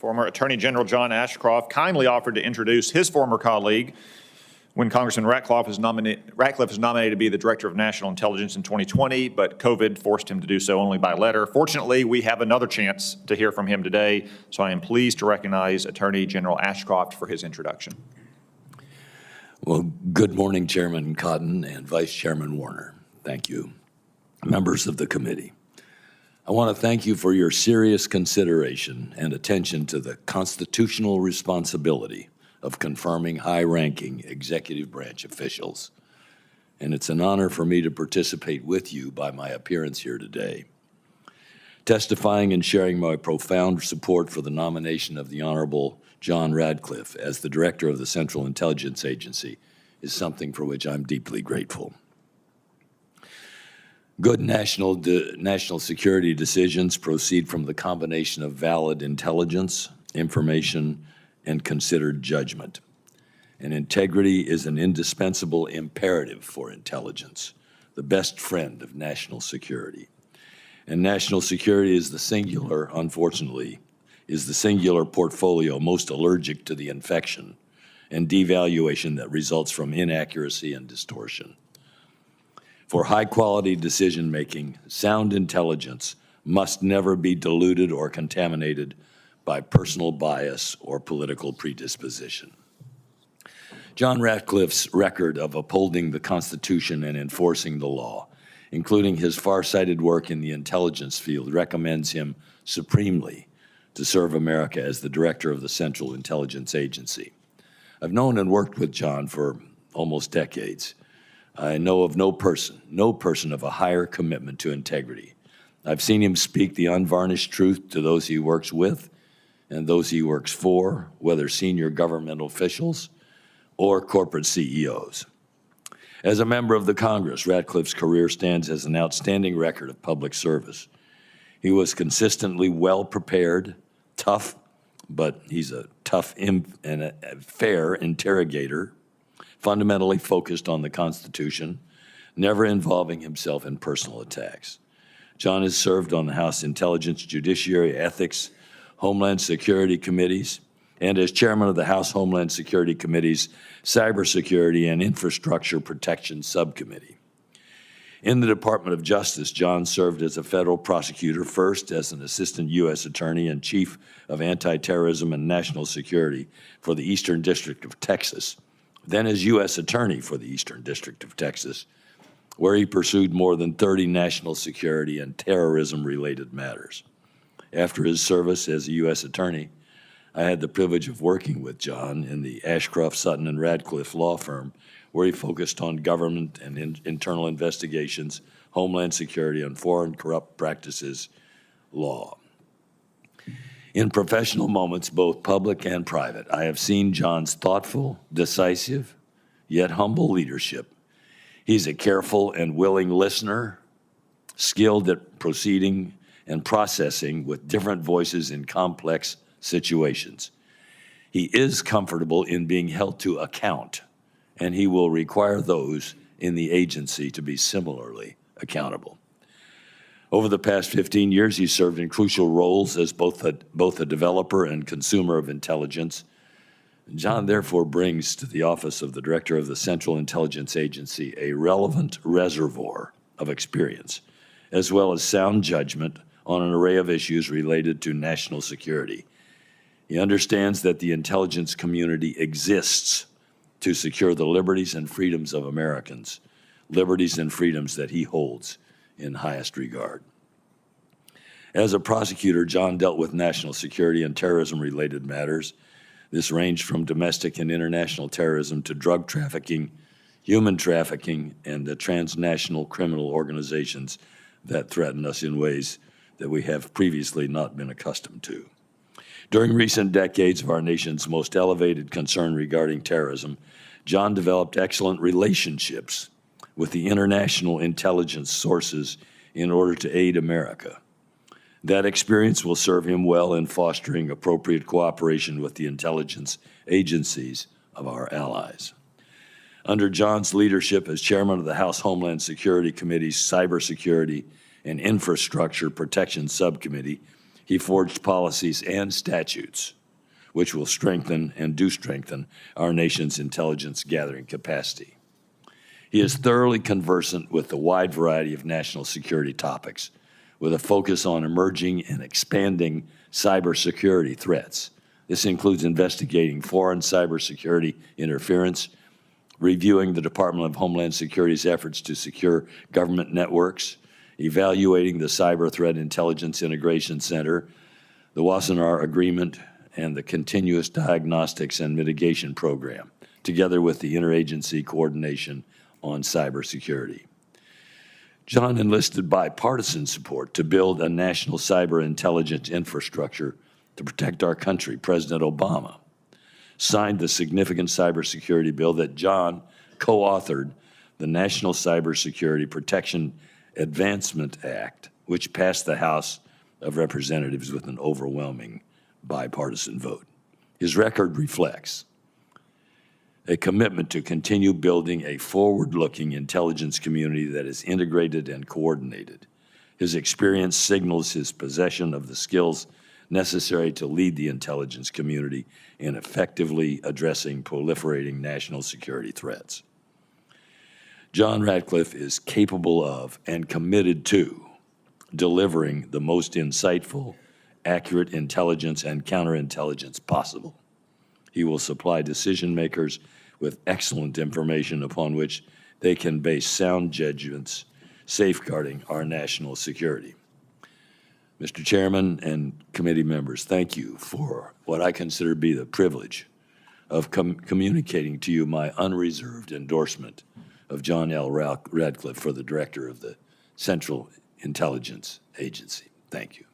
Former Attorney General John Ashcroft kindly offered to introduce his former colleague when Congressman Ratcliffe was nominated to be the Director of National Intelligence in 2020, but COVID forced him to do so only by letter. Fortunately, we have another chance to hear from him today, so I am pleased to recognize Attorney General Ashcroft for his introduction. Well, good morning, Chairman Cotton and Vice Chairman Warner. Thank you. Members of the committee, I want to thank you for your serious consideration and attention to the constitutional responsibility of confirming high-ranking executive branch officials. And it's an honor for me to participate with you by my appearance here today. Testifying and sharing my profound support for the nomination of the Honorable John Ratcliffe as the Director of the Central Intelligence Agency is something for which I'm deeply grateful. Good national security decisions proceed from the combination of valid intelligence, information, and considered judgment. And integrity is an indispensable imperative for intelligence, the best friend of national security. And national security is the singular, unfortunately, is the singular portfolio most allergic to the infection and devaluation that results from inaccuracy and distortion. For high-quality decision-making, sound intelligence must never be diluted or contaminated by personal bias or political predisposition. John Ratcliffe's record of upholding the Constitution and enforcing the law, including his far-sighted work in the intelligence field, recommends him supremely to serve America as the Director of the Central Intelligence Agency. I've known and worked with John for almost decades. I know of no person of a higher commitment to integrity. I've seen him speak the unvarnished truth to those he works with and those he works for, whether senior governmental officials or corporate CEOs. As a member of the Congress, Ratcliffe's career stands as an outstanding record of public service. He was consistently well-prepared, tough, but he's a tough and a fair interrogator, fundamentally focused on the Constitution, never involving himself in personal attacks. John has served on the House Intelligence, Judiciary, Ethics, Homeland Security Committees, and as chairman of the House Homeland Security Committee's Cybersecurity and Infrastructure Protection Subcommittee. In the Department of Justice, John served as a federal prosecutor, first as an assistant U.S. attorney and chief of anti-terrorism and national security for the Eastern District of Texas, then as U.S. attorney for the Eastern District of Texas, where he pursued more than 30 national security and terrorism-related matters. After his service as a U.S. attorney, I had the privilege of working with John in the Ashcroft, Sutton, and Radcliffe law firm, where he focused on government and internal investigations, homeland security, and foreign corrupt practices law. In professional moments, both public and private, I have seen John's thoughtful, decisive, yet humble leadership. He's a careful and willing listener, skilled at proceeding and processing with different voices in complex situations. He is comfortable in being held to account, and he will require those in the agency to be similarly accountable. Over the past 15 years, he served in crucial roles as both a developer and consumer of intelligence. John therefore brings to the office of the Director of the Central Intelligence Agency a relevant reservoir of experience, as well as sound judgment on an array of issues related to national security. He understands that the intelligence community exists to secure the liberties and freedoms of Americans, liberties and freedoms that he holds in highest regard. As a prosecutor, John dealt with national security and terrorism-related matters. This ranged from domestic and international terrorism to drug trafficking, human trafficking, and the transnational criminal organizations that threaten us in ways that we have previously not been accustomed to. During recent decades of our nation's most elevated concern regarding terrorism, John developed excellent relationships with the international intelligence sources in order to aid America. That experience will serve him well in fostering appropriate cooperation with the intelligence agencies of our allies. Under John's leadership as chairman of the House Homeland Security Committee's Cybersecurity and Infrastructure Protection Subcommittee, he forged policies and statutes which will strengthen and do strengthen our nation's intelligence gathering capacity. He is thoroughly conversant with the wide variety of national security topics, with a focus on emerging and expanding cybersecurity threats. This includes investigating foreign cybersecurity interference, reviewing the Department of Homeland Security's efforts to secure government networks, evaluating the Cyber Threat Intelligence Integration Center, the Wassenaar Agreement, and the Continuous Diagnostics and Mitigation Program, together with the Interagency Coordination on Cybersecurity. John enlisted bipartisan support to build a national cyber intelligence infrastructure to protect our country. President Obama signed the significant cybersecurity bill that John co-authored, the National Cybersecurity Protection Advancement Act, which passed the House of Representatives with an overwhelming bipartisan vote. His record reflects a commitment to continue building a forward-looking intelligence community that is integrated and coordinated. His experience signals his possession of the skills necessary to lead the intelligence community in effectively addressing proliferating national security threats. John Ratcliffe is capable of and committed to delivering the most insightful, accurate intelligence and counterintelligence possible. He will supply decision makers with excellent information upon which they can base sound judgments safeguarding our national security. Mr. Chairman and committee members, thank you for what I consider to be the privilege of communicating to you my unreserved endorsement of John L. Ratcliffe for the Director of the Central Intelligence Agency. Thank you.